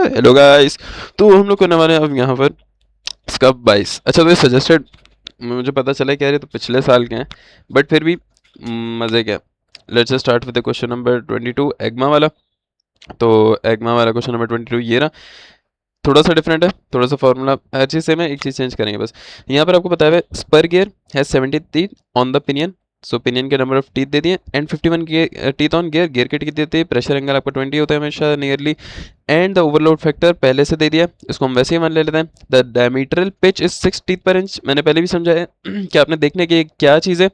Hello guys. तो हम लोग करने वाले हैं अब यहाँ पर स्कब 22। अच्छा, तो ये सजेस्टेड मुझे पता चला कि यार ये तो पिछले साल के हैं, बट फिर भी मज़े क्या। Let's start with the question number 22 एग्मा वाला। तो एग्मा वाला क्वेश्चन नंबर 22 ये रहा। थोड़ा सा डिफरेंट है, थोड़ा सा फॉर्मूला हर चीज़ सेम है, एक चीज़ चेंज करेंगे बस। यहाँ पर आपको बताया हुआ है spur gear has 70 teeth on the pinion. So pinion के नंबर ऑफ टीथ दे दिए and 51 teeth on gear. Gear के टीथ देते हैं, प्रेशर एंगल आपका 20 होता है हमेशा nearly, and the overload factor पहले से दे दिया, इसको हम वैसे ही मान ले लेते हैं। द डायमीटरल पिच इज 6 टीथ पर इंच। मैंने पहले भी समझाया कि आपने देखने की क्या चीज़ है।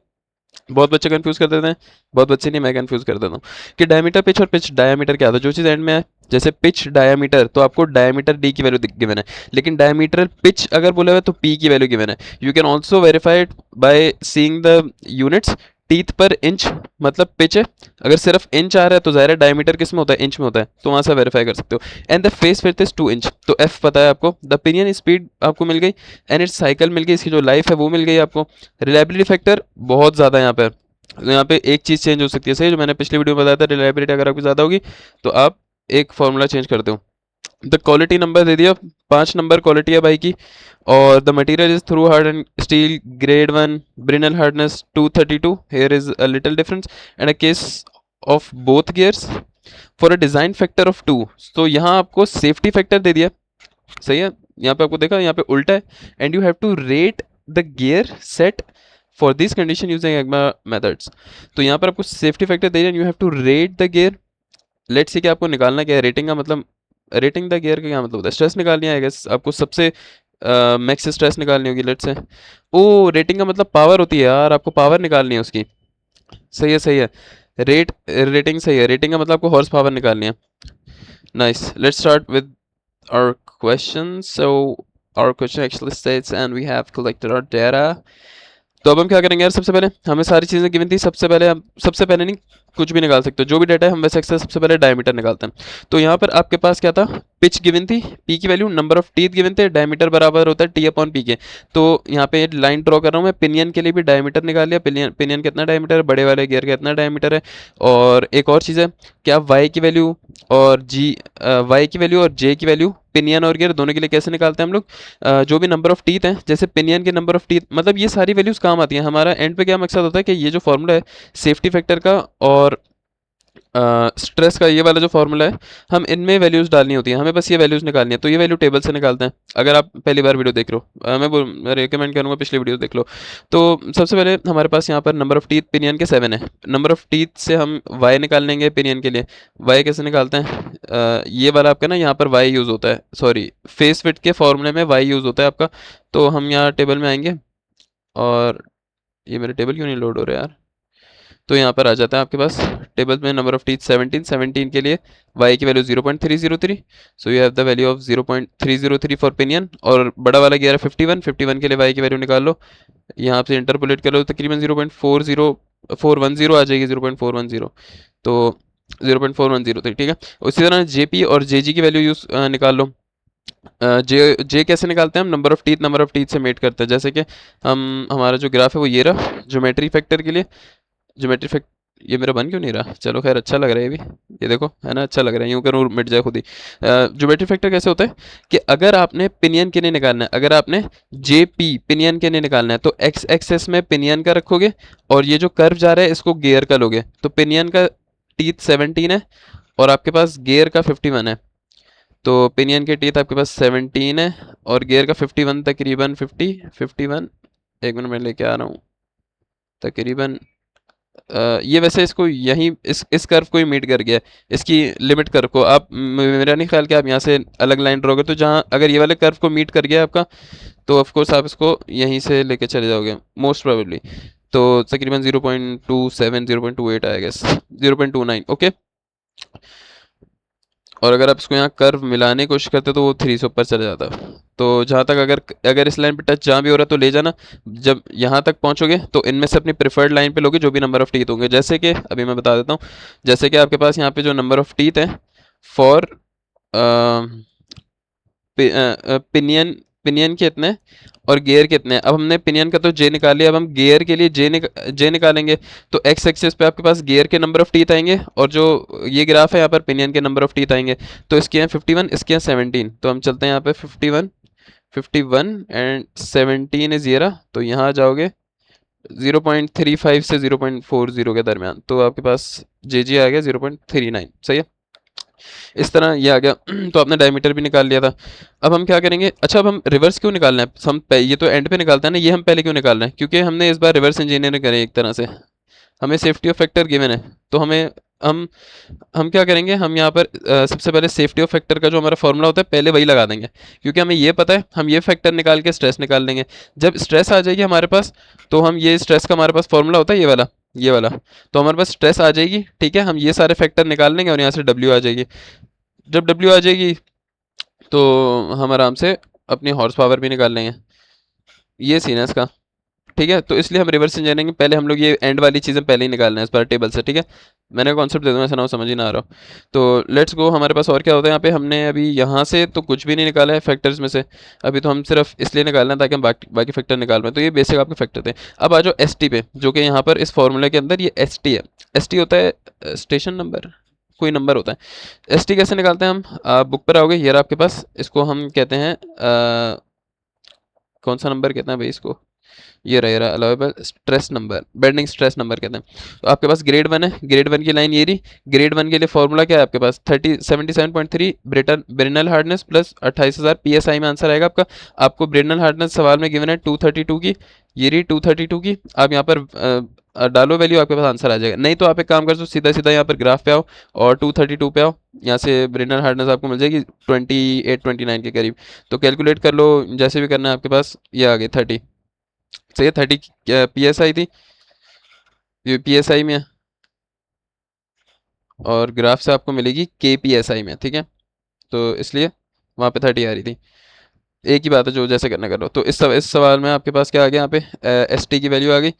बहुत बच्चे कंफ्यूज कर देते हैं, बहुत बच्चे नहीं, मैं कंफ्यूज कर देता हूँ कि डायमीटर पिच और पिच डायमीटर क्या होता है। जो चीज़ एंड में है, जैसे पिच डायमीटर, तो आपको डायमीटर डी की वैल्यू गिवन है, लेकिन डायमीटर पिच अगर बोला हुआ है तो पी की वैल्यू गिवन है। You can also verify it by seeing the units. Teeth पर इंच मतलब पिच है, अगर सिर्फ इंच आ रहा है तो ज़ाहिर है डायमीटर किस में होता है, इंच में होता है, तो वहाँ से वेरीफाई कर सकते हो। And the face width is 2 inch, तो एफ पता है आपको। द पिनियन स्पीड आपको मिल गई, एंड इट्स साइकिल मिल गई, इसकी जो लाइफ है वो मिल गई आपको। रिलायबिलिटी फैक्टर बहुत ज़्यादा यहाँ पे, तो यहाँ पे एक चीज़ चेंज हो सकती है, सही, जो मैंने पिछली वीडियो में बताया था, रिलायबिलिटी अगर आपकी ज़्यादा होगी तो आप एक फार्मूला चेंज करते हो। द क्वालिटी नंबर दे दिया, 5 नंबर क्वालिटी है बाइक की। और the material is through hard and steel grade 1 Brinell hardness 232। Here is a little difference and a case of both gears for a design factor of 2। तो यहाँ आपको safety factor दे दिया, सही है। यहाँ पे आपको देखा, यहाँ पे उल्टा है, and you have to rate the gear set for this condition using AGMA methods. तो यहाँ पर आपको सेफ्टी फैक्टर दे रहे हैं, you have to rate the gear. Let's see कि आपको निकालना क्या है, रेटिंग का मतलब, रेटिंग द गियर का क्या मतलब होता है, स्ट्रेस निकालनी है आई गेस, आपको सबसे मैक्स स्ट्रेस निकालनी होगी लेट्स से। ओ, रेटिंग का मतलब पावर होती है यार, आपको पावर निकालनी है उसकी। सही है, सही है। रेटिंग सही है, रेटिंग का मतलब आपको हॉर्स पावर निकालनी है। Nice, let's start with our question. So our question actually states, and we have collected our data. तो अब हम क्या करेंगे यार, सबसे पहले हमें सारी चीज़ें गिवन थी, सबसे पहले हम, सबसे पहले नहीं, कुछ भी निकाल सकते हो, जो भी डाटा है हम वैसे अक्सर सबसे पहले डायमीटर निकालते हैं। तो यहाँ पर आपके पास क्या था, पिच गिवन थी, पी की value, number of teeth given थे, डायमीटर बराबर होता है टी अपॉन पी के। तो यहाँ पे लाइन ड्रॉ कर रहा हूँ मैं, पिनियन के लिए भी डायमीटर निकाल लिया, पिनियन पिनियन कितना डायमीटर है, बड़े वाले गियर का कितना डायमीटर है। और एक और चीज़ है कि आप वाई की वैल्यू और वाई की वैल्यू और जे की वैल्यू पिनियन और गियर दोनों के लिए कैसे निकालते हैं हम लोग। जो भी नंबर ऑफ टीथ हैं, जैसे पिनियन के नंबर ऑफ टीथ, मतलब ये सारी वैल्यूज काम आती हैं। हमारा एंड पे क्या मकसद होता है कि ये जो फॉर्मूला है सेफ्टी फैक्टर का और स्ट्रेस का, ये वाला जो फॉर्मूला है, हम इनमें वैल्यूज डालनी होती हैं, हमें बस ये वैल्यूज निकालनी है। तो ये वैल्यू टेबल से निकालते हैं, अगर आप पहली बार वीडियो देख रहे हो, मैं रिकमेंड करूँगा पिछली वीडियो देख लो। तो सबसे पहले हमारे पास यहाँ पर नंबर ऑफ टीथ पिनियन के 7 है, नंबर ऑफ टीथ से हम वाई निकाल लेंगे पिनियन के लिए। वाई कैसे निकालते हैं, ये वाला आपका ना, यहाँ पर वाई यूज़ होता है, सॉरी, फेस फिट के फॉर्मूले में वाई यूज़ होता है आपका। तो हम यहाँ टेबल में आएंगे, और ये मेरे टेबल क्यों नहीं लोड हो रहा है यार। तो यहाँ पर आ जाता है आपके पास टेबल में नंबर ऑफ टीथ 17, 17 के लिए y की value 0.303। So you have the value of 0.303 for pinion. और बड़ा वाला गियर है 51, 51 के लिए y की वैल्यू निकाल लो, यहाँ से इंटरपोलेट कर लो, तकरीबन 0.40410 आ जाएगी, 0.410। तो 0.410 ठीक है। उसी तरह जेपी और जेजी की वैल्यू यूज निकाल लो। जे कैसे निकालते हैं हम, नंबर ऑफ टीथ से मेट करते हैं। जैसे कि हम, हमारा जो ग्राफ है वो ये रहा, ज्योमेट्री फैक्टर के लिए, ज्योमेट्री फैक्ट, ये मेरा बन क्यों नहीं रहा, चलो खैर अच्छा लग रहा है ये भी, ये देखो है ना, अच्छा लग रहा है, यूँ करूँ मिट जाए खुद ही। ज्योमेट्री फैक्टर कैसे होता है कि अगर आपने पिनियन के लिए निकालना है, अगर आपने जे पी पिनियन के लिए निकालना है, तो एक्स एक्सेस में पिनियन का रखोगे, और ये जो कर्व जा रहा है इसको गियर का लोगे। तो पिनियन का टीथ 17 है और आपके पास गियर का 51 है। तो पिनियन के टीथ आपके पास 17 है और गियर का 51, तकरीबन 51, एक मिनट में लेके आ रहा हूँ, तकरीबन ये वैसे इसको यहीं इस कर्व को ही मीट कर गया, इसकी लिमिट कर्व को। आप, मेरा नहीं ख्याल कि आप यहाँ से अलग लाइन ड्रॉ करो, तो जहाँ अगर ये वाले कर्व को मीट कर गया आपका, तो ऑफ कोर्स आप इसको यहीं से लेके चले जाओगे मोस्ट प्रोबेबली। तो तकरीबन 0.27, 0.28 आएगा, 0.29 ओके। और अगर आप इसको यहाँ कर्व मिलाने की कोशिश करते तो वो 3 से ऊपर चला जाता। तो जहाँ तक, अगर अगर इस लाइन पे टच जहाँ भी हो रहा है तो ले जाना। जब यहाँ तक पहुँचोगे तो इनमें से अपनी प्रेफर्ड लाइन पे लोगे जो भी नंबर ऑफ टीथ होंगे। जैसे कि अभी मैं बता देता हूँ, जैसे कि आपके पास यहाँ पे जो नंबर ऑफ टीथ हैं फॉर पिनियन पिनियन कितने और गियर कितने हैं। अब हमने पिनियन का तो जे निकाल लिया, अब हम गियर के लिए जे निकालेंगे। तो एक्स एक्सिस पे आपके पास गियर के नंबर ऑफ टीथ आएंगे और जो ये ग्राफ है यहाँ पर पिनियन के नंबर ऑफ टीथ आएंगे। तो इसके हैं 51, इसके हैं 17। तो हम चलते हैं यहाँ पे 51 एंड 17 इज ये रहा। तो यहाँ आ जाओगे 0.35 से 0.40 के दरमियान, तो आपके पास जे आ गया 0.39। सही है, इस तरह ये आ गया। तो आपने डायमीटर भी निकाल लिया था। अब हम क्या करेंगे, अच्छा अब हम रिवर्स क्यों निकालना है, ये तो एंड पे निकालते हैं ना, ये हम पहले क्यों निकाल रहे हैं, क्योंकि हमने इस बार रिवर्स इंजीनियरिंग करी एक तरह से। हमें सेफ्टी ऑफ फैक्टर गिवन है, तो हमें हम हम क्या करेंगे, हम यहाँ पर सबसे पहले सेफ्टी ऑफ फैक्टर का जो हमारा फॉर्मूला होता है पहले वही लगा देंगे, क्योंकि हमें ये पता है हम ये फैक्टर निकाल के स्ट्रेस निकाल लेंगे। जब स्ट्रेस आ जाएगी हमारे पास, तो हम ये स्ट्रेस का हमारे पास फॉर्मूला होता है ये वाला, तो हमारे पास स्ट्रेस आ जाएगी। ठीक है, हम ये सारे फैक्टर निकाल लेंगे और यहाँ से डब्ल्यू आ जाएगी। जब डब्ल्यू आ जाएगी तो हम आराम से अपनी हॉर्स पावर भी निकाल लेंगे। ये सीन है इसका। ठीक है, तो इसलिए हम रिवर्स इंजीनियरिंग में पहले हम लोग ये एंड वाली चीज़ें पहले ही निकाल रहे हैं इस बार टेबल से। ठीक है, मैंने कॉन्सेप्ट दे दूँ ऐसा ना हो समझ ही ना आ रहा हो। तो लेट्स गो, हमारे पास और क्या होता है यहाँ पे। हमने अभी यहाँ से तो कुछ भी नहीं निकाला है फैक्टर्स में से, अभी तो हम सिर्फ इसलिए निकाल रहे हैं ताकि हम बाकी फैक्टर निकाल पाएँ। तो ये बेसिक आपके फैक्टर थे। अब आ जाओ एस टी पे, जो कि यहाँ पर इस फॉर्मूले के अंदर ये एस टी है। एस टी होता है स्टेशन नंबर, कोई नंबर होता है। एस टी कैसे निकालते हैं हम, आप बुक पर आओगे, ये रहा आपके पास, इसको हम कहते हैं कौन सा नंबर कहते हैं भाई इसको, ये रहा allowable stress number, bending stress number कहते हैं। तो आपके पास ग्रेड 1 है, ग्रेड 1 की लाइन ये रही। ग्रेड 1 के लिए फॉर्मूला क्या है आपके पास, 77.3 ब्रिनल हार्डनेस प्लस 28,000 PSI में आंसर आएगा आपका। आपको ब्रिनल हार्डनेस सवाल में गिवन है 232 की, ये रही 232 की। आप यहाँ पर डालो वैल्यू, आपके पास आंसर आ जाएगा। नहीं तो आप एक काम कर सकते, सीधा सीधा यहाँ पर ग्राफ पे आओ और 232 पे आओ, यहाँ से ब्रिनल हार्डनेस आपको मिल जाएगी 28-29 के करीब। तो कैलकुलेट कर लो, जैसे भी करना है आपके पास, ये आ गई 30। सही है, 30 PSI थी, ये PSI में है, और ग्राफ से आपको मिलेगी KPSI में। ठीक है, तो इसलिए वहाँ पे 30 आ रही थी। एक ही बात है, जो जैसे करना करो। तो इस सवाल में आपके पास क्या आ गया, यहाँ पे एस टी की वैल्यू आ गई।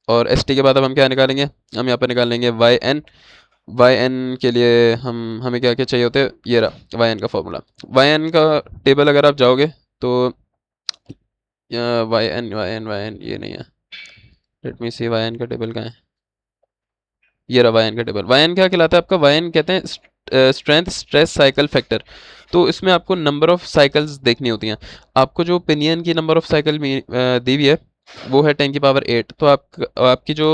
और एस टी के बाद अब हम क्या निकालेंगे, हम यहाँ पर निकाल लेंगे वाई एन के लिए हमें क्या क्या चाहिए होते हैं, ये रहा वाई एन का फॉर्मूला। वाई एन का टेबल अगर आप जाओगे तो वाई एन ये नहीं है, लेट मी सी वाई एन का टेबल कहाँ है, ये रहा वाई एन का टेबल। वाई एन क्या कहलाता है आपका, वाई एन कहते हैं स्ट्रेंथ स्ट्रेस साइकिल फैक्टर। तो इसमें आपको नंबर ऑफ साइकिल्स देखनी होती हैं। आपको जो पिनियन की नंबर ऑफ साइकिल दी हुई है वो है 10⁸ तो आपकी जो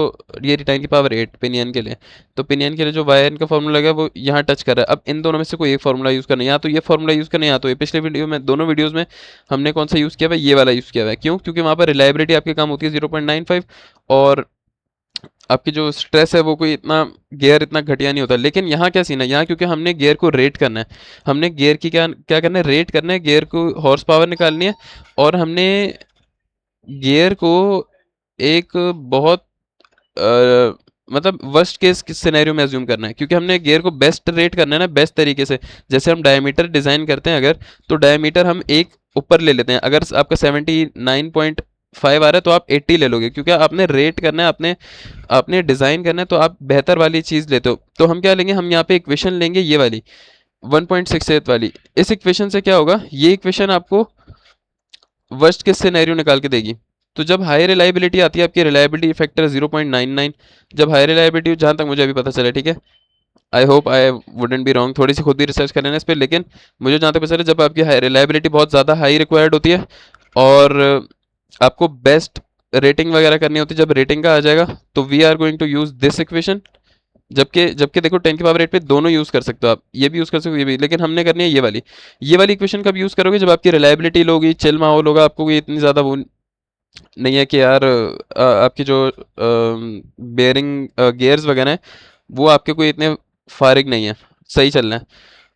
ये 10⁸ पिनियन के लिए। तो पिनियन के लिए जो वाई एन का फॉर्मूला लगा वो यहाँ टच कर रहा है। अब इन दोनों में से कोई एक फॉर्मूला यूज़ करना है, या तो ये फॉर्मूला यूज़ करना है, या तो ये। पिछले वीडियो में, दोनों वीडियोज़ में हमने कौन सा यूज़ किया हुआ है, ये वाला यूज़ किया हुआ है। क्यों, क्योंकि वहाँ पर रिलायबिलिटी आपके काम होती है 0.95, और आपकी जो स्ट्रेस है वो कोई इतना गियर इतना घटिया नहीं होता। लेकिन यहाँ क्या सीन है, यहाँ क्योंकि हमने गियर को रेट करना है, हमने गियर की क्या क्या करना है, रेट करना है, गियर को हॉर्स पावर निकालनी है, और हमने गियर को एक बहुत मतलब वर्स्ट केस सिनेरियो में अज्यूम करना है, क्योंकि हमने गियर को बेस्ट रेट करना है ना, बेस्ट तरीके से। जैसे हम डायमीटर डिज़ाइन करते हैं अगर, तो डायमीटर हम एक ऊपर ले लेते हैं। अगर आपका 79.5 आ रहा है तो आप 80 ले लोगे, क्योंकि आपने रेट करना है, आपने डिज़ाइन करना है, तो आप बेहतर वाली चीज़ लेते हो। तो हम क्या लेंगे, हम यहाँ पे इक्वेशन लेंगे ये वाली 1.68 वाली। इस इक्वेशन से क्या होगा, ये इक्वेशन आपको वर्स्ट केस सिनेरियो निकाल के देगी। तो जब हाई रिलायबिलिटी आती है, आपकी रिलायबिलिटी फैक्टर 0.99, जब हाई रिलायबिलिटी, जहाँ तक मुझे अभी पता चला, ठीक है, I hope I wouldn't be wrong, थोड़ी सी खुद ही रिसर्च कर लेना इस पर, लेकिन मुझे जहाँ तक पता चला, जब आपकी हाई रिलायबिलिटी बहुत ज़्यादा हाई रिक्वायर्ड होती है और आपको बेस्ट रेटिंग वगैरह करनी होती है, जब रेटिंग का आ जाएगा, तो we are going to use this equation. जबकि देखो 10⁸ पे दोनों यूज़ कर सकते हो आप, ये भी यूज़ कर सकते हो, ये भी, लेकिन हमने करनी है ये वाली इक्वेशन कब यूज़ करोगे, जब आपकी रिलायबिलिटी लो होगी, चिल माहौल होगा, आपको कोई इतनी ज़्यादा वो नहीं है कि यार आपकी जो बेयरिंग गियर्स वगैरह हैं वो आपके कोई इतने फारिग नहीं है, सही चल रहे हैं।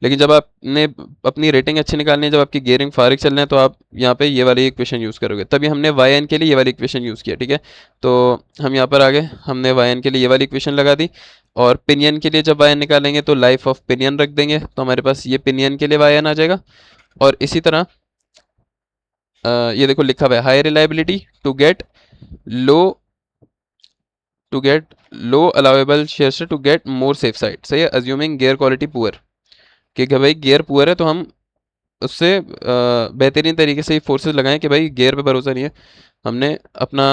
लेकिन जब आपने अपनी रेटिंग अच्छी निकालनी है, जब आपकी गियरिंग फारिग चल रहे हैं, तो आप यहाँ पे ये वाली इक्वेशन यूज़ करोगे। तभी हमने वाई एन के लिए ये वाली इक्वेशन यूज़ किया। ठीक है, तो हम यहाँ पर आ गए, हमने वाई एन के लिए ये वाली इक्वेशन लगा दी, और पिनियन के लिए जब वाई एन निकालेंगे तो लाइफ ऑफ पिनियन रख देंगे, तो हमारे पास ये पिनियन के लिए वाई एन आ जाएगा। और इसी तरह ये देखो लिखा हुआ है high reliability low to get low allowable share to get more safe side. सही है, अज्यूमिंग गियर क्वालिटी पुअर, कि भाई गियर पुअर है तो हम उससे बेहतरीन तरीके से फोर्सेस लगाएं कि भाई गियर पे भरोसा नहीं है, हमने अपना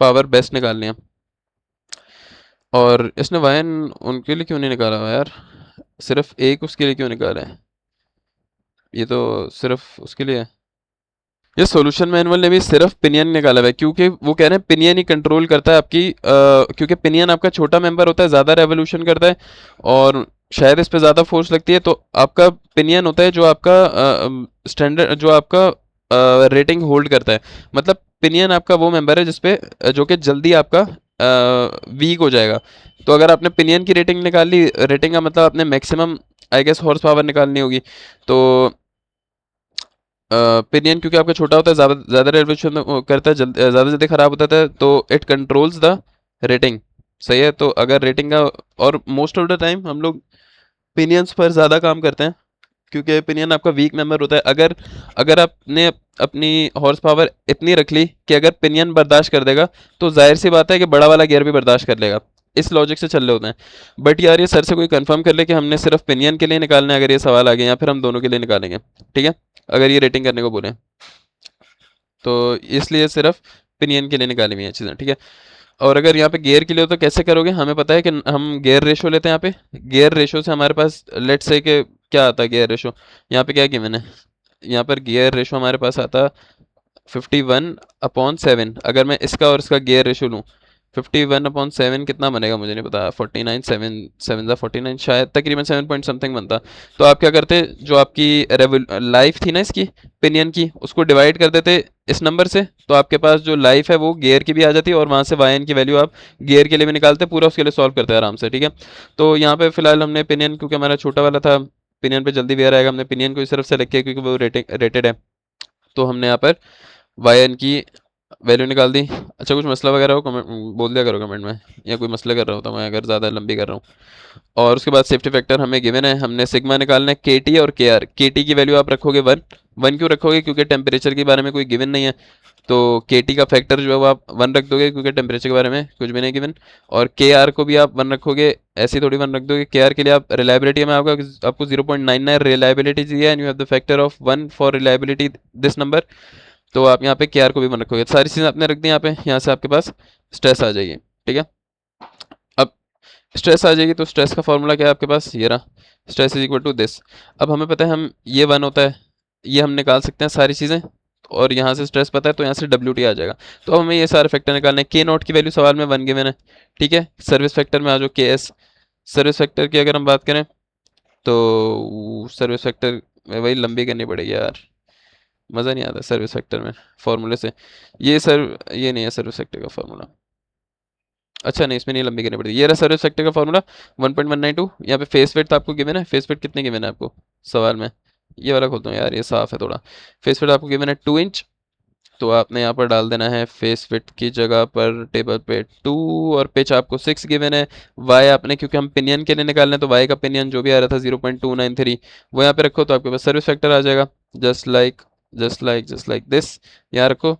पावर बेस्ट निकालनी है। और इसने वायन उनके लिए क्यों नहीं निकाला हुआ यार, सिर्फ एक उसके लिए क्यों निकाला है, ये तो सिर्फ उसके लिए है। ये सॉल्यूशन मैनुअल ने भी सिर्फ पिनियन निकाला हुआ है, क्योंकि वो कह रहे हैं पिनियन ही कंट्रोल करता है आपकी, क्योंकि पिनियन आपका छोटा मेंबर होता है, ज़्यादा रेवोल्यूशन करता है और शायद इस पे ज़्यादा फोर्स लगती है, तो आपका पिनियन होता है जो आपका स्टैंडर्ड, जो आपका रेटिंग होल्ड करता है। मतलब पिनियन आपका वो मेंबर है जिसपे जो कि जल्दी आपका वीक हो जाएगा। तो अगर आपने पिनियन की रेटिंग निकाल ली, रेटिंग का मतलब आपने maximum I guess horsepower निकालनी होगी, तो पिनियन क्योंकि आपका छोटा होता है, ज़्यादा ज़्यादा रेवोल्यूशन करता है, ज़्यादा जल्दी ख़राब होता है, तो इट कंट्रोल्स द रेटिंग। सही है, तो अगर रेटिंग का, और मोस्ट ऑफ द टाइम हम लोग पिनियंस पर ज़्यादा काम करते हैं, क्योंकि पिनियन आपका वीक मेंबर होता है। अगर अगर आपने अपनी हॉर्स पावर इतनी रख ली कि अगर पिनियन बर्दाश्त कर देगा, तो जाहिर सी बात है कि बड़ा वाला गियर भी बर्दाश्त कर लेगा। इस लॉजिक से चल रहे होते हैं। बट यार ये सर से कोई कंफर्म कर ले कि हमने सिर्फ पिनियन के लिए निकालना है, अगर ये सवाल आ गया, या फिर हम दोनों के लिए निकालेंगे, ठीक है, अगर ये रेटिंग करने को बोले, तो इसलिए सिर्फ पिनियन के लिए निकाली हुई है चीज़ें, ठीक है। और अगर यहाँ पे गियर के लिए हो तो कैसे करोगे, हमें पता है कि हम गियर रेशो लेते हैं। यहाँ पे गियर रेशो से हमारे पास लेट्स से कि क्या आता है गियर रेशो, यहाँ पे क्या गिवन है, यहाँ पर गियर रेशो हमारे पास आता 51/7। अगर मैं इसका और इसका गियर रेशो लूँ, 51/7 कितना बनेगा मुझे नहीं पता, 49, 7 7 49, शायद तकरीबन 7 पॉइंट समथिंग बनता। तो आप क्या करते, जो आपकी लाइफ थी ना इसकी पिनियन की, उसको डिवाइड कर देते इस नंबर से, तो आपके पास जो लाइफ है वो गियर की भी आ जाती है, और वहाँ से वाई एन की वैल्यू आप गियर के लिए भी निकालते, पूरा उसके लिए सॉल्व करते हैं आराम से, ठीक है। तो यहाँ पे फिलहाल हमने पिनियन, क्योंकि हमारा छोटा वाला था, पिनियन पे जल्दी वेयर आएगा, हमने पिनियन को इस तरफ सेलेक्ट किया क्योंकि वो रेटेड है। तो हमने यहाँ पर वाई एन की वैल्यू निकाल दी। अच्छा कुछ मसला वगैरह हो कमेंट बोल दिया करो कमेंट में, या कोई मसला कर रहा होता मैं अगर ज़्यादा लंबी कर रहा हूँ। और उसके बाद सेफ्टी फैक्टर हमें गिवन है, हमने सिग्मा निकालना है, के टी और के आर। के टी की वैल्यू आप रखोगे 1। 1 क्यों रखोगे, क्योंकि टेम्परेचर के बारे में कोई गिवन नहीं है, तो के टी का फैक्टर जो है वो आप 1 रख दोगे, क्योंकि टेम्परेचर के बारे में कुछ भी नहीं गिवन। और के आर को भी आप 1 रखोगे, ऐसी थोड़ी 1 रख दोगे। के आर के लिए आप रिलायबिलिटी में आपको 0.99 रिलायबिलिटी चाहिए, and you have the factor of 1 for reliability this number, तो आप यहाँ पे के आर को भी 1 रखोगे। सारी चीज़ें आपने रख दी यहाँ पे, यहाँ से आपके पास स्ट्रेस आ जाएगी, ठीक है। अब स्ट्रेस आ जाएगी, तो स्ट्रेस का फॉर्मूला क्या है आपके पास, ये रहा, stress is equal to this. अब हमें पता है हम ये 1 होता है, ये हम निकाल सकते हैं सारी चीज़ें, और यहाँ से स्ट्रेस पता है तो यहाँ से डब्ल्यू टी आ जाएगा। तो अब हमें ये सारे फैक्टर निकालने हैं। के नॉट की वैल्यू सवाल में 1 गिवन है, ठीक है। सर्विस फैक्टर में आ जाओ, के एस। सर्विस फैक्टर की अगर हम बात करें, तो सर्विस फैक्टर वही लंबी करनी पड़ेगी यार, मज़ा नहीं आता सर्विस फैक्टर में फॉर्मूले से। ये नहीं है सर्विस फैक्टर का फॉर्मूला, अच्छा नहीं इसमें नहीं लंबी करनी पड़ती। ये रहा सर्विस फैक्टर का फॉर्मूला 1.192। यहाँ पे फेस वेट आपको गिवन है, फेस वेट कितने गिवन है आपको सवाल में, ये वाला खोलता हूँ यार, ये साफ है थोड़ा। फेस वेट आपको गिवन है 2 इंच, तो आपने यहाँ पर डाल देना है फेस वेट की जगह पर टेबल पे 2, और पिच आपको 6 गिवन है। वाई आपने, क्योंकि हम पिनियन के लिए निकालना है, तो वाई का पिनियन जो भी आ रहा था 0.293, वो यहाँ पे रखो, तो आपके पास सर्विस फैक्टर आ जाएगा, जस्ट लाइक दिस। यहाँ रखो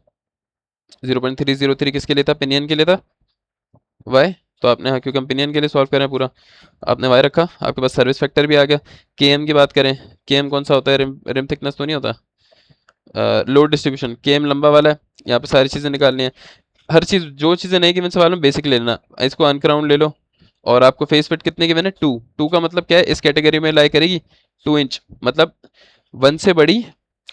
0.303 किसके लिए था, पिनियन के लिए था, वाई। तो आपने, हाँ क्योंकि हम पिनियन के लिए सॉल्व कर रहे हैं पूरा, आपने वाई रखा, आपके पास सर्विस फैक्टर भी आ गया। के एम की बात करें, के एम कौन सा होता है, रिम थिकनेस तो नहीं होता, लोड डिस्ट्रीब्यूशन। के एम लंबा वाला है, यहाँ पे सारी चीज़ें निकालनी है। हर चीज़, जो चीज़ें नहीं गिवन सवाल में बेसिक ले लेना, इसको अनक्राउंड ले लो। और आपको फेस फिट कितने गिवन है, 2। 2 का मतलब क्या है, इस कैटेगरी में लाई करेगी 2 इंच, मतलब 1 से बड़ी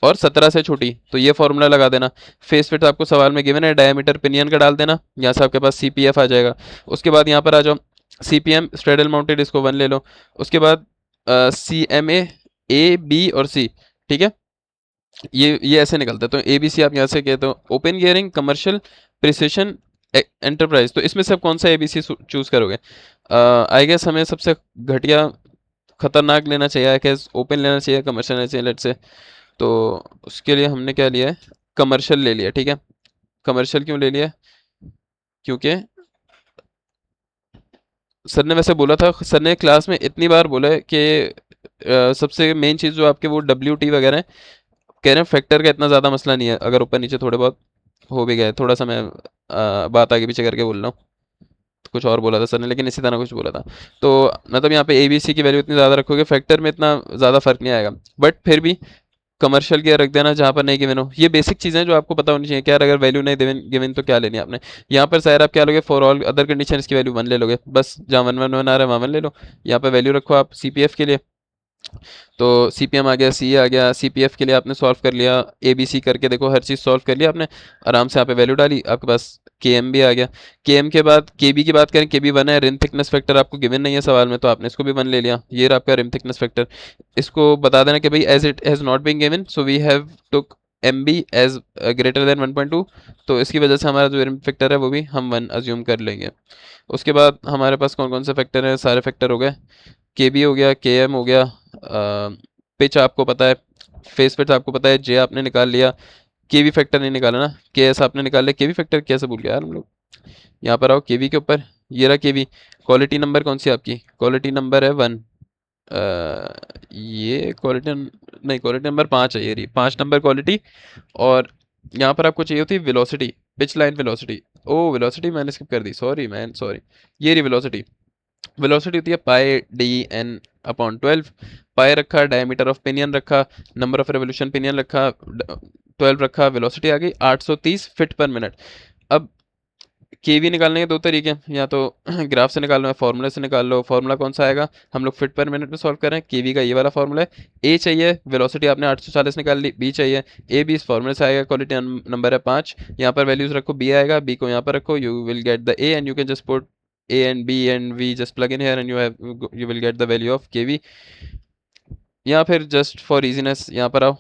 और 17 से छोटी, तो ये फॉर्मूला लगा देना। फेस फिट आपको सवाल में गिवन है, डायमीटर पिनियन का डाल देना, यहाँ से आपके पास सी पी एफ आ जाएगा। उसके बाद यहाँ पर आ जाओ, C P M straddle mounted, इसको 1 ले लो। उसके बाद सी एम ए बी और सी, ठीक है, ये ऐसे निकलता है। तो ए बी सी आप यहाँ से कहते हो, open gearing, commercial, precision, enterprise. तो इसमें से आप कौन सा ए बी सी चूज करोगे, आई गेस हमें सबसे घटिया खतरनाक लेना चाहिए, आई गेस ओपन लेना चाहिए, कमर्शियल लेना चाहिए, लेट्स से। तो उसके लिए हमने क्या लिया है, कमर्शियल ले लिया, ठीक है। कमर्शियल क्यों ले लिया, क्योंकि सर ने वैसे बोला था, सर ने क्लास में इतनी बार बोला है कि सबसे मेन चीज़ जो आपके वो डब्ल्यू टी वगैरह है, कह रहे हैं फैक्टर का इतना ज़्यादा मसला नहीं है, अगर ऊपर नीचे थोड़े बहुत हो भी गए, थोड़ा सा मैं बात आगे पीछे करके बोल रहा हूँ, कुछ और बोला था सर ने, लेकिन इसी तरह कुछ बोला था। तो मतलब यहाँ पे ए बी सी की वैल्यू इतनी ज़्यादा रखोगे, फैक्टर में इतना ज़्यादा फर्क नहीं आएगा, बट फिर भी कमर्शियल गियर रख देना जहाँ पर नहीं गिवन हो। ये बेसिक चीज़ें जो आपको पता होनी चाहिए कि यार अगर वैल्यू नहीं गिवन तो क्या लेनी है आपने। यहाँ पर शायद आप क्या लोगे, फॉर ऑल अदर कंडीशन की वैल्यू 1 ले लोगे, बस जहाँ 1 1 1 आ रहा है वहाँ 1 ले लो। यहाँ पर वैल्यू रखो आप सीपीएफ के लिए, तो सीपीएम आ गया, सी आ गया, सीपीएफ के लिए आपने सॉल्व कर लिया, ए बी सी करके देखो हर चीज़ सॉल्व कर लिया आपने आराम से। यहाँ पे वैल्यू डाली, आपके पास के एम भी आ गया। के एम के बाद के बी की बात करें, के बी 1 है, रिम थिकनेस फैक्टर आपको गिवन नहीं है सवाल में, तो आपने इसको भी 1 ले लिया, ये रहा आपका रिम थिकनेस फैक्टर। इसको बता देना कि भाई as it has not been given so we have took M B as greater than 1.2, तो इसकी वजह से हमारा जो रिम फैक्टर है वो भी हम 1 अज्यूम कर लेंगे। उसके बाद हमारे पास कौन कौन से फैक्टर हैं, सारे फैक्टर हो गए, के बी हो गया, के एम हो गया, पिच आपको पता है, फेस पिच आपको पता है, जे आपने निकाल लिया, के वी फैक्टर नहीं निकाला ना, के एस आपने निकाल लिया, के वी फैक्टर कैसे भूल गया यार हम लोग। यहाँ पर आओ के वी के ऊपर, ये रहा के वी। क्वालिटी नंबर कौन सी आपकी, क्वालिटी नंबर है 1, ये क्वालिटी नहीं, क्वालिटी नंबर 5 है, ये रही 5 नंबर क्वालिटी। और यहाँ पर आपको चाहिए होती है वेलोसिटी, पिच लाइन वेलोसिटी। ओ वेलोसिटी मैंने स्किप कर दी, सॉरी मैन सॉरी, ये रही वेलोसिटी। वेलोसिटी होती है पाई डी एन अपॉन 12। पाई रखा, डायमीटर ऑफ पिनियन रखा, नंबर ऑफ रेवोल्यूशन पिनियन रखा, 12 रखा, वेलोसिटी आ गई 830 फीट पर मिनट। अब केवी निकालने के दो तरीके हैं, या तो ग्राफ से निकाल लो या फॉर्मूले से निकाल लो। फॉर्मूला कौन सा आएगा, हम लोग फीट पर मिनट में सॉल्व कर रहे हैं, केवी का ये वाला फॉर्मूला है। ए चाहिए, वेलोसिटी आपने 840 निकाल ली, बी चाहिए, ए बी इस फॉर्मूले से आएगा, क्वालिटी नंबर है 5। यहाँ पर वैल्यूज रखो, बी आएगा, बी को यहाँ पर रखो, you will get the A and you can just put a and b and v just plug in here and you will get the value of kv। या फिर जस्ट फॉर इजीनेस यहाँ पर आओ,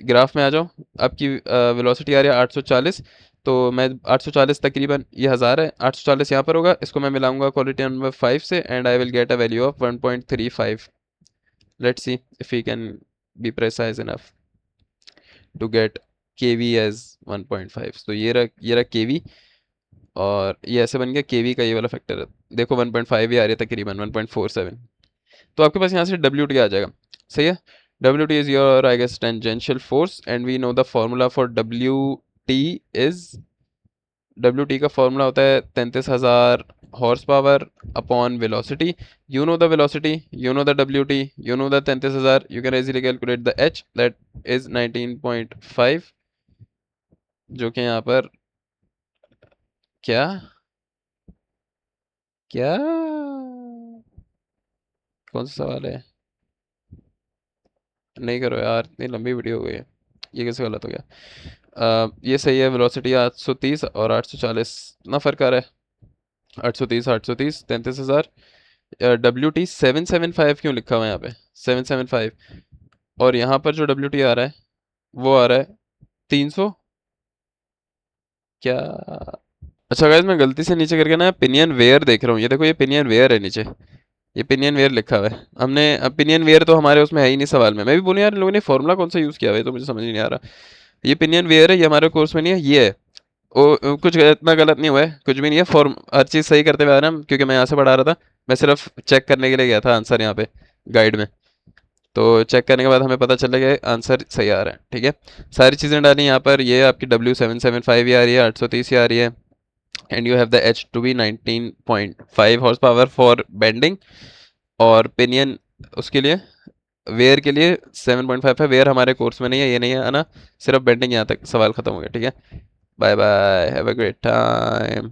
graph में आ जाओ, आपकी velocity आ रही है 840, तो मैं 840 तकरीबन ये 1000 है, 840 यहाँ पर होगा, इसको मैं मिलाऊंगा क्वालिटी नंबर 5 से and I will get a value of 1.35। Let's see if we can be precise enough to get kv as 1.5। तो ये रहा kv, और ये ऐसे बन गया केवी का ये वाला फैक्टर है, देखो 1.5 ही आ रही है तकरीबन 1.47। तो आपके पास यहाँ से डब्ल्यू टी आ जाएगा, सही है। W T is your I guess tangential force and we know the formula for W T is, W T का फॉर्मूला होता है 33,000 horsepower upon velocity. You know the velocity, you know the W T, you know the 33,000, you can easily calculate the H that is 19.5, जो कि यहाँ पर क्या क्या कौन सा सवाल है, नहीं करो यार इतनी लंबी वीडियो हो गई है, ये कैसे गलत हो गया। ये सही है, वेलोसिटी 830 और 840 ना फ़र्क आ रहा है, 830 830 33,000। डब्ल्यू टी 775 क्यों लिखा हुआ है यहाँ पे, 775, और यहाँ पर जो डब्ल्यू टी आ रहा है वो आ रहा है 300 क्या। अच्छा गाइस मैं गलती से नीचे करके ना पिनियन वेयर देख रहा हूँ, ये देखो ये पिनियन वेयर है नीचे, ये पिनियन वेयर लिखा हुआ है हमने। पिनियन वेयर तो हमारे उसमें है ही नहीं सवाल में, मैं भी बोलूँ यार इन लोगों ने फॉर्मूला कौन सा यूज़ किया हुआ है, तो मुझे समझ ही नहीं आ रहा। ये पिनियन वेयर है, ये हमारे कोर्स में नहीं है, ये है। ओ कुछ इतना गलत नहीं हुआ है, कुछ भी नहीं है, फॉर्म हर चीज़ सही करते हुए आ रहे हैं हम, क्योंकि मैं यहाँ से पढ़ा रहा था, मैं सिर्फ चेक करने के लिए गया था आंसर यहाँ पे गाइड में। तो चेक करने के बाद हमें पता चला कि आंसर सही आ रहा है, ठीक है। सारी चीज़ें डाली यहाँ पर, ये आपकी W775 ही आ रही है, 830 ही आ रही है, and you have the H to be 19.5 horsepower for bending, और पिनियन उसके लिए वेयर के लिए 7.5 है। वेयर हमारे कोर्स में नहीं है, ये नहीं है ना, सिर्फ बेंडिंग। यहाँ तक सवाल खत्म हो गया, ठीक है। Bye bye, have a great time.